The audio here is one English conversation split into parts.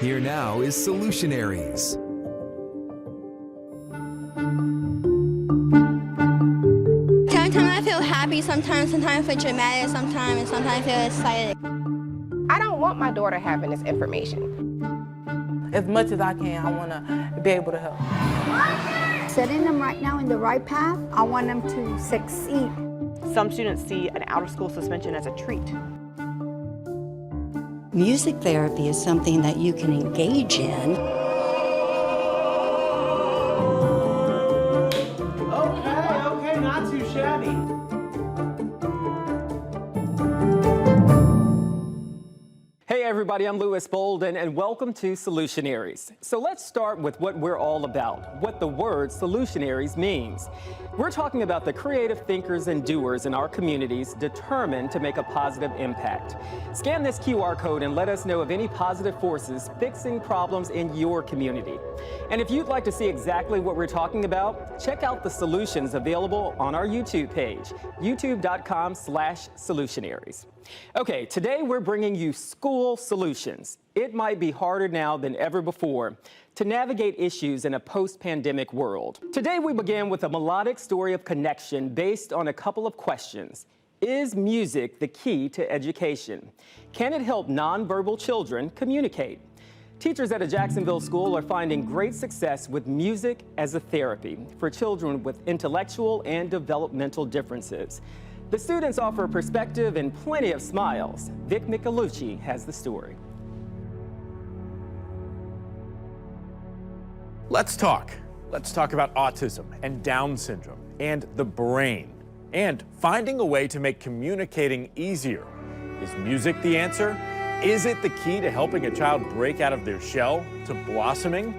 Here now is Solutionaries. Sometimes I feel happy, sometimes I feel dramatic, sometimes I feel excited. I don't want my daughter having this information. As much as I can, I want to be able to help. Setting them right now in the right path, I want them to succeed. Some students see an out-of-school suspension as a treat. Music therapy is something that you can engage in. Okay, not too shabby. Hey everybody, I'm Louis Bolden and welcome to Solutionaries. So let's start with what we're all about, what the word Solutionaries means. We're talking about the creative thinkers and doers in our communities determined to make a positive impact. Scan this QR code and let us know of any positive forces fixing problems in your community. And if you'd like to see exactly what we're talking about, check out the solutions available on our YouTube page, youtube.com/Solutionaries. Okay, today we're bringing you school solutions. It might be harder now than ever before to navigate issues in a post-pandemic world. Today we begin with a melodic story of connection based on a couple of questions. Is music the key to education? Can it help nonverbal children communicate? Teachers at a Jacksonville school are finding great success with music as a therapy for children with intellectual and developmental differences. The students offer perspective and plenty of smiles. Vic Michelucci has the story. Let's talk. Let's talk about autism and Down syndrome and the brain and finding a way to make communicating easier. Is music the answer? Is it the key to helping a child break out of their shell, to blossoming?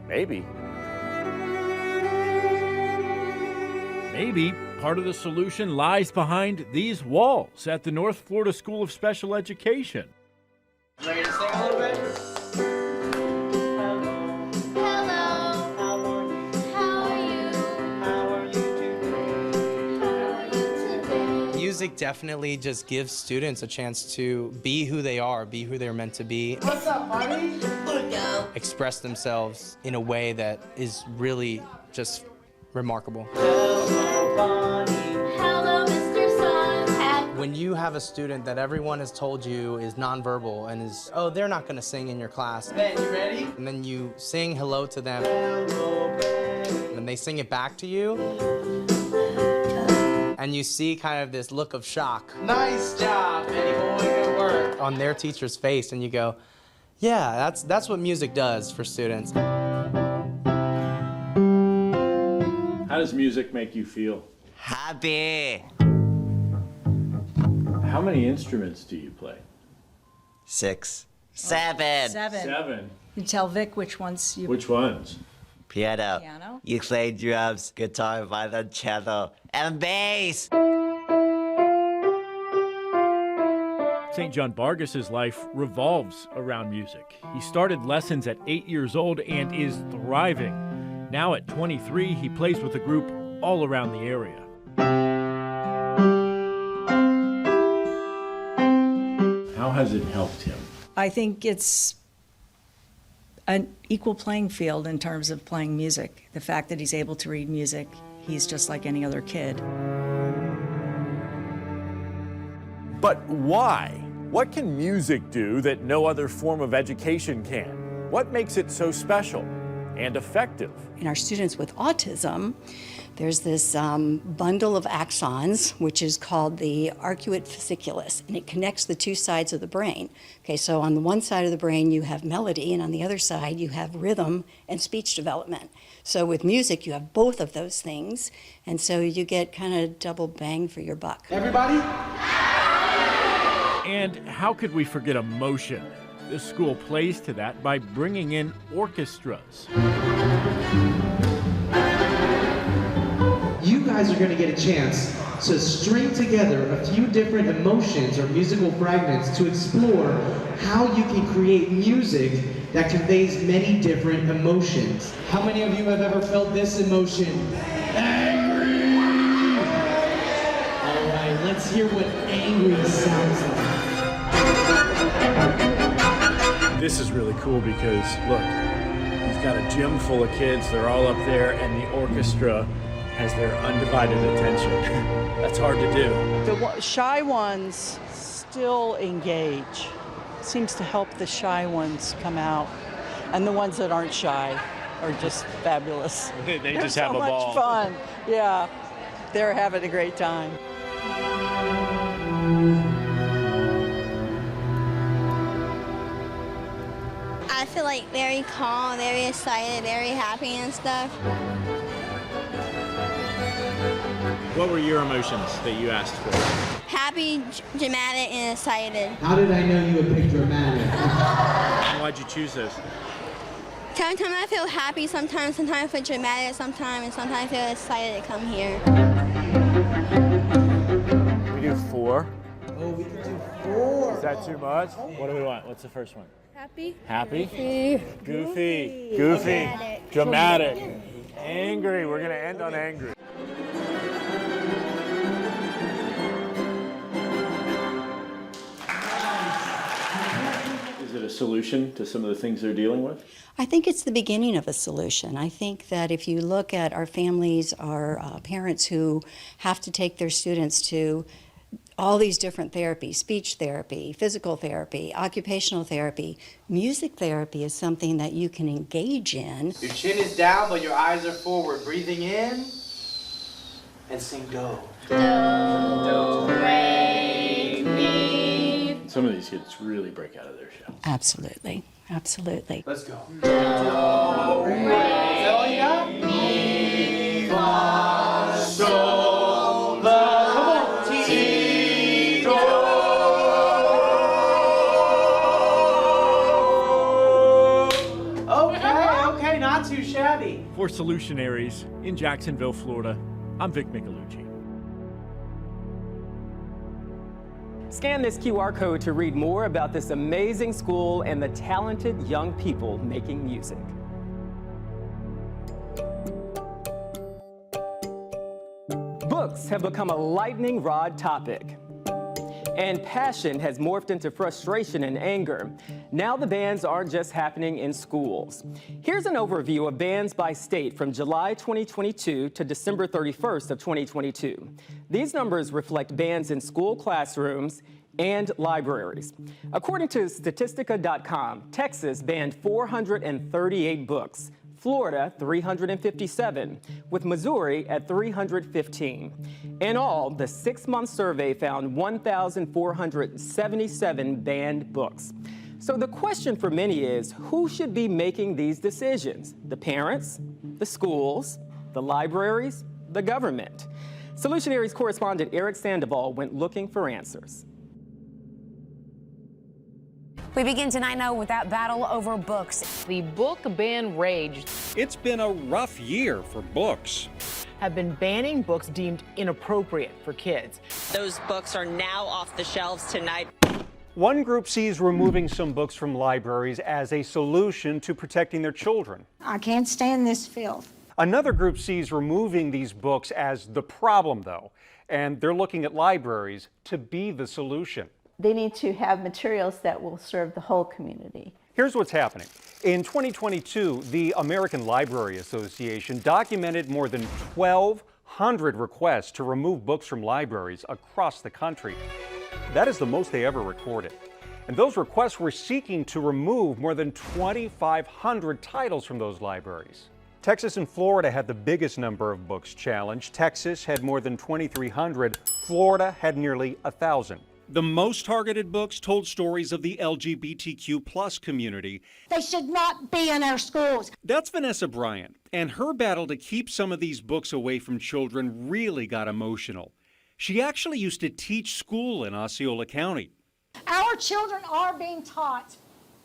Maybe. Maybe part of the solution lies behind these walls at the North Florida School of Special Education. Ready to sing a little bit? Music definitely just gives students a chance to be who they are, be who they're meant to be. What's up, buddy? Express themselves in a way that is really just remarkable. Hello, Mr. Sun. When you have a student that everyone has told you is nonverbal and is, oh, they're not going to sing in your class. Ben, you ready? And then you sing hello to them. Hello, Ben. And they sing it back to you. And you see kind of this look of shock. Nice job, Benny boy, good work. On their teacher's face, and you go, yeah, that's what music does for students. How does music make you feel? Happy. How many instruments do you play? 6. 7. Seven. You tell Vic which ones you... Which ones? Piano. Piano. Ukulele, drums, guitar, violin, cello, and bass. St. John Bargas's life revolves around music. He started lessons at 8 years old and is thriving. Now at 23, he plays with a group all around the area. How has it helped him? I think it's an equal playing field in terms of playing music. The fact that he's able to read music, he's just like any other kid. But why? What can music do that no other form of education can? What makes it so special and effective? In our students with autism, there's this bundle of axons, which is called the arcuate fasciculus, and it connects the two sides of the brain. Okay, so on the one side of the brain, you have melody, and on the other side, you have rhythm and speech development. So with music, you have both of those things, and so you get kind of double bang for your buck. Everybody? And how could we forget emotion? This school plays to that by bringing in orchestras. You guys are going to get a chance to string together a few different emotions or musical fragments to explore how you can create music that conveys many different emotions. How many of you have ever felt this emotion? Angry! All right, let's hear what angry sounds like. This is really cool because, look, you've got a gym full of kids. They're all up there, and the orchestra has their undivided attention. That's hard to do. The shy ones still engage. Seems to help the shy ones come out. And the ones that aren't shy are just fabulous. They just have a ball. So much fun. Yeah, they're having a great time. I feel like very calm, very excited, very happy and stuff. What were your emotions that you asked for? Happy, dramatic, and excited. How did I know you would pick dramatic? Why'd you choose those? Sometimes I feel happy, sometimes I feel dramatic, sometimes I feel excited to come here. We do 4. Oh, we could do 4. Is that too much? What do we want? What's the first one? Happy. Happy? Goofy. Goofy. Dramatic. Angry. We're going to end on angry. Is it a solution to some of the things they're dealing with? I think it's the beginning of a solution. I think that if you look at our families, our parents who have to take their students to all these different therapies, speech therapy, physical therapy, occupational therapy, music therapy is something that you can engage in. Your chin is down, but your eyes are forward. Breathing in, and sing do. Do, re, mi. Some of these kids really break out of their shell. Absolutely, absolutely. Let's go. Do, re. Is that all you got? Mi, fa, sol, la. Come on. Ti, do. Okay, not too shabby. For Solutionaries in Jacksonville, Florida, I'm Vic Michelucci. Scan this QR code to read more about this amazing school and the talented young people making music. Books have become a lightning rod topic. And passion has morphed into frustration and anger. Now the bans aren't just happening in schools. Here's an overview of bans by state from July 2022 to December 31st of 2022. These numbers reflect bans in school classrooms and libraries. According to Statistica.com, Texas banned 438 books. Florida, 357, with Missouri at 315. In all, the 6-month survey found 1,477 banned books. So the question for many is, who should be making these decisions? The parents, the schools, the libraries, the government? Solutionaries correspondent Eric Sandoval went looking for answers. We begin tonight now with that battle over books. The book ban raged. It's been a rough year for books. Have been banning books deemed inappropriate for kids. Those books are now off the shelves tonight. One group sees removing some books from libraries as a solution to protecting their children. I can't stand this filth. Another group sees removing these books as the problem, though, and they're looking at libraries to be the solution. They need to have materials that will serve the whole community. Here's what's happening. In 2022, the American Library Association documented more than 1,200 requests to remove books from libraries across the country. That is the most they ever recorded. And those requests were seeking to remove more than 2,500 titles from those libraries. Texas and Florida had the biggest number of books challenged. Texas had more than 2,300. Florida had nearly 1,000. The most targeted books told stories of the LGBTQ+ community. They should not be in our schools. That's Vanessa Bryant, and her battle to keep some of these books away from children really got emotional. She actually used to teach school in Osceola County. Our children are being taught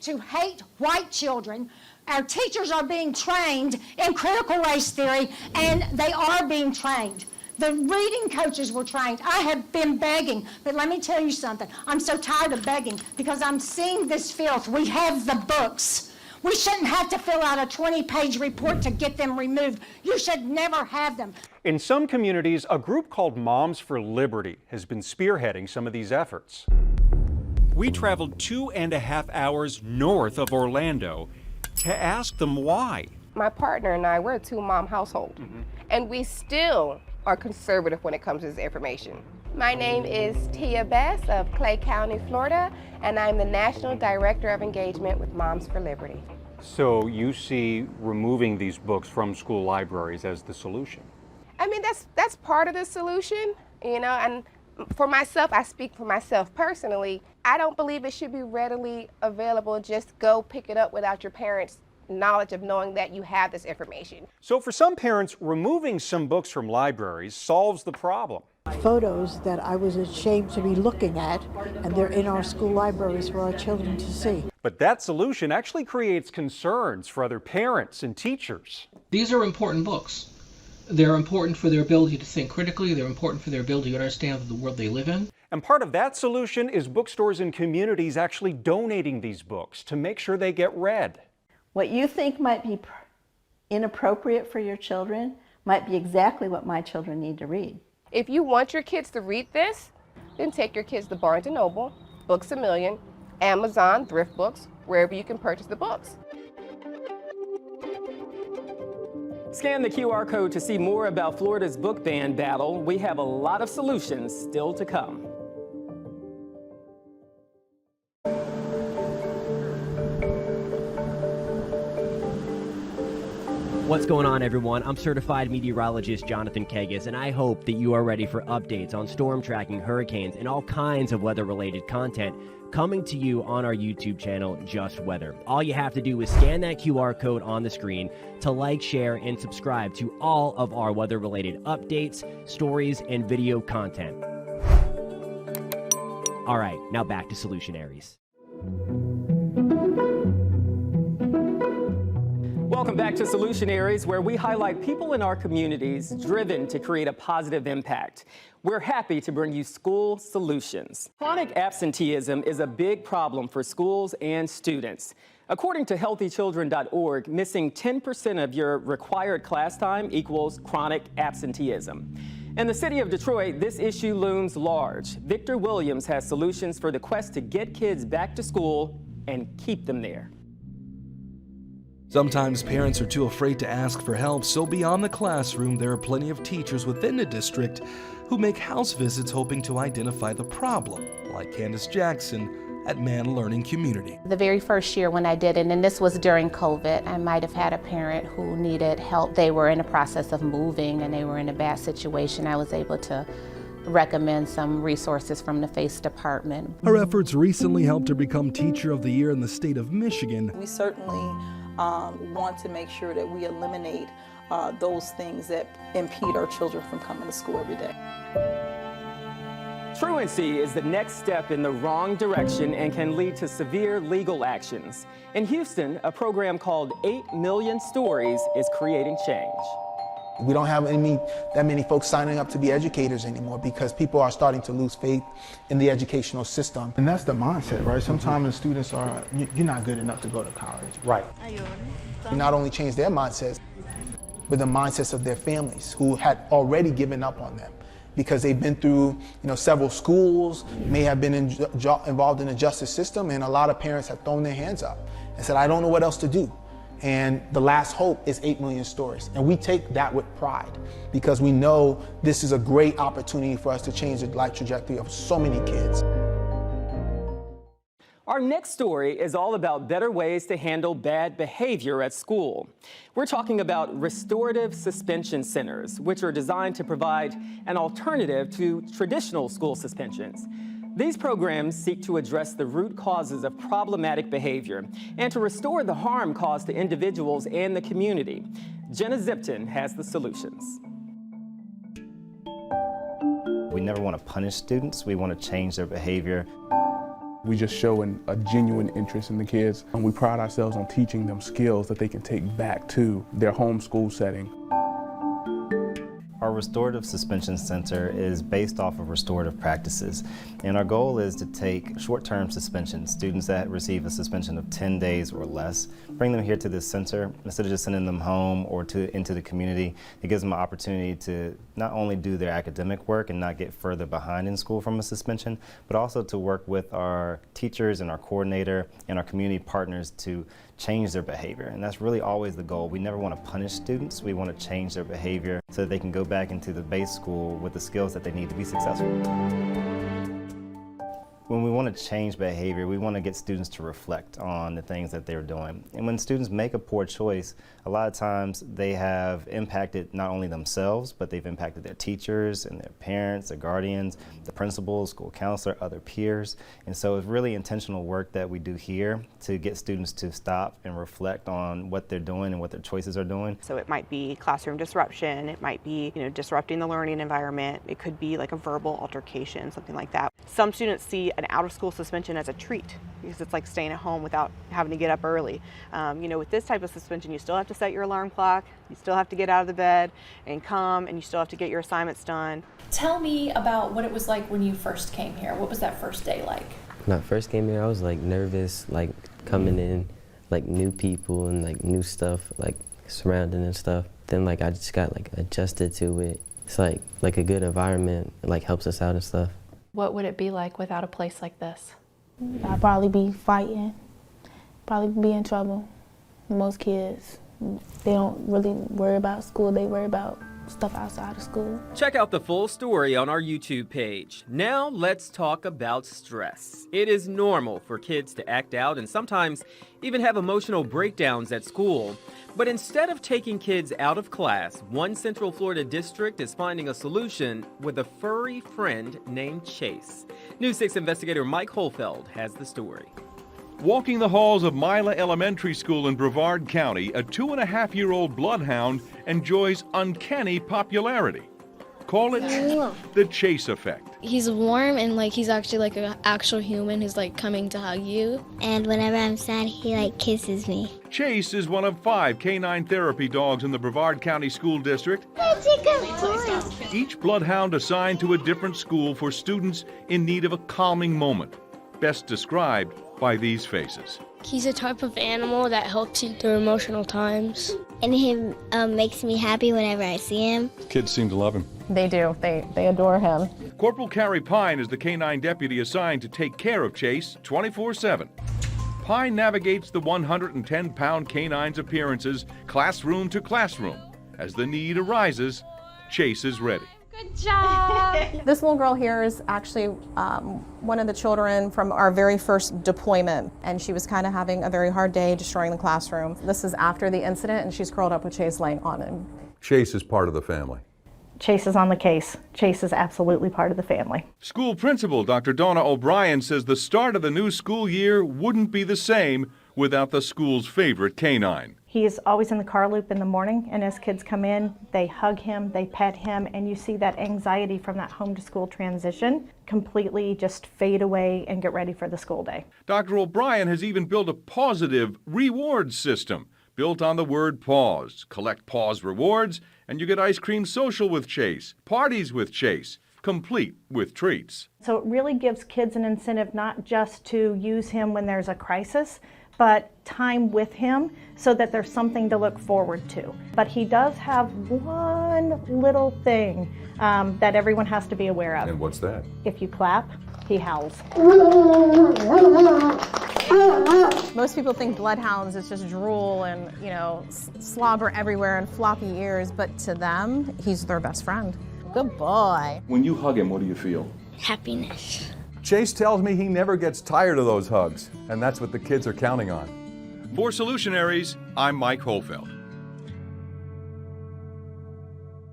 to hate white children. Our teachers are being trained in critical race theory, and they are being trained. The reading coaches were trained. I have been begging, but let me tell you something. I'm so tired of begging because I'm seeing this filth. We have the books. We shouldn't have to fill out a 20-page report to get them removed. You should never have them. In some communities, a group called Moms for Liberty has been spearheading some of these efforts. We traveled 2.5 hours north of Orlando to ask them why. My partner and I, we're a two-mom household, and we still are conservative when it comes to this information. My name is Tia Bess of Clay County, Florida, and I'm the National Director of Engagement with Moms for Liberty. So you see removing these books from school libraries as the solution? I mean, that's part of the solution, you know, and for myself, I speak for myself personally, I don't believe it should be readily available. Just go pick it up without your parents' knowledge of knowing that you have this information. So for some parents, removing some books from libraries solves the problem. Photos that I was ashamed to be looking at, and they're in our school libraries for our children to see. But that solution actually creates concerns for other parents and teachers. These are important books. They're important for their ability to think critically. They're important for their ability to understand the world they live in. And part of that solution is bookstores and communities actually donating these books to make sure they get read. What you think might be inappropriate for your children might be exactly what my children need to read. If you want your kids to read this, then take your kids to Barnes & Noble, Books A Million, Amazon, Thrift Books, wherever you can purchase the books. Scan the QR code to see more about Florida's book ban battle. We have a lot of solutions still to come. What's going on, everyone? I'm certified meteorologist Jonathan Kegas, and I hope that you are ready for updates on storm tracking, hurricanes, and all kinds of weather-related content coming to you on our YouTube channel, Just Weather. All you have to do is scan that QR code on the screen to like, share, and subscribe to all of our weather-related updates, stories, and video content. All right, now back to Solutionaries. Welcome back to Solutionaries, where we highlight people in our communities driven to create a positive impact. We're happy to bring you school solutions. Chronic absenteeism is a big problem for schools and students. According to healthychildren.org, missing 10% of your required class time equals chronic absenteeism. In the city of Detroit, this issue looms large. Victor Williams has solutions for the quest to get kids back to school and keep them there. Sometimes parents are too afraid to ask for help, so beyond the classroom, there are plenty of teachers within the district who make house visits hoping to identify the problem, like Candace Jackson at Man Learning Community. The very first year when I did it, and this was during COVID, I might have had a parent who needed help. They were in the process of moving and they were in a bad situation. I was able to recommend some resources from the FACE department. Her efforts recently helped her become Teacher of the Year in the state of Michigan. We certainly want to make sure that we eliminate those things that impede our children from coming to school every day. Truancy is the next step in the wrong direction and can lead to severe legal actions. In Houston, a program called 8 Million Stories is creating change. We don't have that many folks signing up to be educators anymore because people are starting to lose faith in the educational system. And that's the mindset, right? Sometimes the students are, you're not good enough to go to college. Right. We not only change their mindsets, but the mindsets of their families who had already given up on them because they've been through several schools, may have been involved in the justice system, and a lot of parents have thrown their hands up and said, I don't know what else to do. And the last hope is 8 Million Stories. And we take that with pride because we know this is a great opportunity for us to change the life trajectory of so many kids. Our next story is all about better ways to handle bad behavior at school. We're talking about restorative suspension centers, which are designed to provide an alternative to traditional school suspensions. These programs seek to address the root causes of problematic behavior and to restore the harm caused to individuals and the community. Jenna Zipton has the solutions. We never want to punish students. We want to change their behavior. We just show a genuine interest in the kids, and we pride ourselves on teaching them skills that they can take back to their home school setting. Our Restorative Suspension Center is based off of restorative practices, and our goal is to take short-term suspension, students that receive a suspension of 10 days or less, bring them here to this center. Instead of just sending them home or into the community, it gives them an opportunity to not only do their academic work and not get further behind in school from a suspension, but also to work with our teachers and our coordinator and our community partners to change their behavior. And that's really always the goal. We never want to punish students. We want to change their behavior so that they can go back into the base school with the skills that they need to be successful. When we want to change behavior, we want to get students to reflect on the things that they're doing. And when students make a poor choice, a lot of times they have impacted not only themselves, but they've impacted their teachers and their parents, their guardians, the principals, school counselor, other peers. And so it's really intentional work that we do here to get students to stop and reflect on what they're doing and what their choices are doing. So it might be classroom disruption, it might be, disrupting the learning environment, it could be like a verbal altercation, something like that. Some students see an out-of-school suspension as a treat because it's like staying at home without having to get up early. With this type of suspension, you still have to set your alarm clock, you still have to get out of the bed and come, and you still have to get your assignments done. Tell me about what it was like when you first came here. What was that first day like? When I first came here, I was like nervous, like coming in, like new people and like new stuff, like surrounding and stuff. Then like I just got like adjusted to it. It's like a good environment. It like helps us out and stuff. What would it be like without a place like this? I'd probably be fighting, probably be in trouble. Most kids, they don't really worry about school, they worry about stuff outside of school. Check out the full story on our YouTube page. Now let's talk about stress. It is normal for kids to act out and sometimes even have emotional breakdowns at school. But instead of taking kids out of class, one Central Florida district is finding a solution with a furry friend named Chase. News 6 investigator Mike Holfeld has the story. Walking the halls of Mila Elementary School in Brevard County, a 2.5-year-old bloodhound enjoys uncanny popularity. Call it the Chase effect. He's warm and he's actually like an actual human who's coming to hug you. And whenever I'm sad, he kisses me. Chase is one of 5 canine therapy dogs in the Brevard County School District. Each bloodhound assigned to a different school for students in need of a calming moment. Best described by these faces. He's a type of animal that helps you through emotional times. And he makes me happy whenever I see him. Kids seem to love him. They do. They adore him. Corporal Carrie Pine is the canine deputy assigned to take care of Chase 24/7. Pine navigates the 110-pound canine's appearances classroom to classroom. As the need arises, Chase is ready. Good job! This little girl here is actually one of the children from our very first deployment, and she was kind of having a very hard day destroying the classroom. This is after the incident, and she's curled up with Chase laying on him. Chase is part of the family. Chase is on the case. Chase is absolutely part of the family. School principal Dr. Donna O'Brien says the start of the new school year wouldn't be the same without the school's favorite canine. He is always in the car loop in the morning, and as kids come in, they hug him, they pet him, and you see that anxiety from that home to school transition completely just fade away and get ready for the school day. Dr. O'Brien has even built a positive reward system built on the word pause. Collect pause rewards, and you get ice cream social with Chase, parties with Chase, complete with treats. So it really gives kids an incentive not just to use him when there's a crisis, but time with him so that there's something to look forward to. But he does have one little thing that everyone has to be aware of. And what's that? If you clap, he howls. Most people think bloodhounds is just drool and, slobber everywhere and floppy ears, but to them, he's their best friend. Good boy. When you hug him, what do you feel? Happiness. Chase tells me he never gets tired of those hugs, and that's what the kids are counting on. For Solutionaries, I'm Mike Holfeld.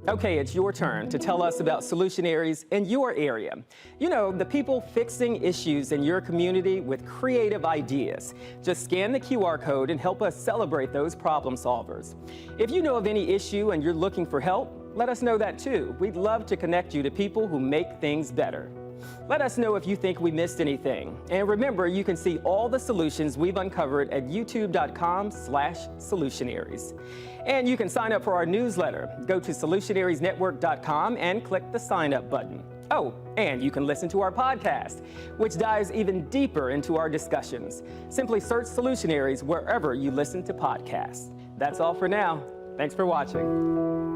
Okay, it's your turn to tell us about Solutionaries in your area. The people fixing issues in your community with creative ideas. Just scan the QR code and help us celebrate those problem solvers. If you know of any issue and you're looking for help, let us know that too. We'd love to connect you to people who make things better. Let us know if you think we missed anything. And remember, you can see all the solutions we've uncovered at youtube.com/solutionaries. And you can sign up for our newsletter. Go to solutionariesnetwork.com and click the sign up button. Oh, and you can listen to our podcast, which dives even deeper into our discussions. Simply search Solutionaries wherever you listen to podcasts. That's all for now. Thanks for watching.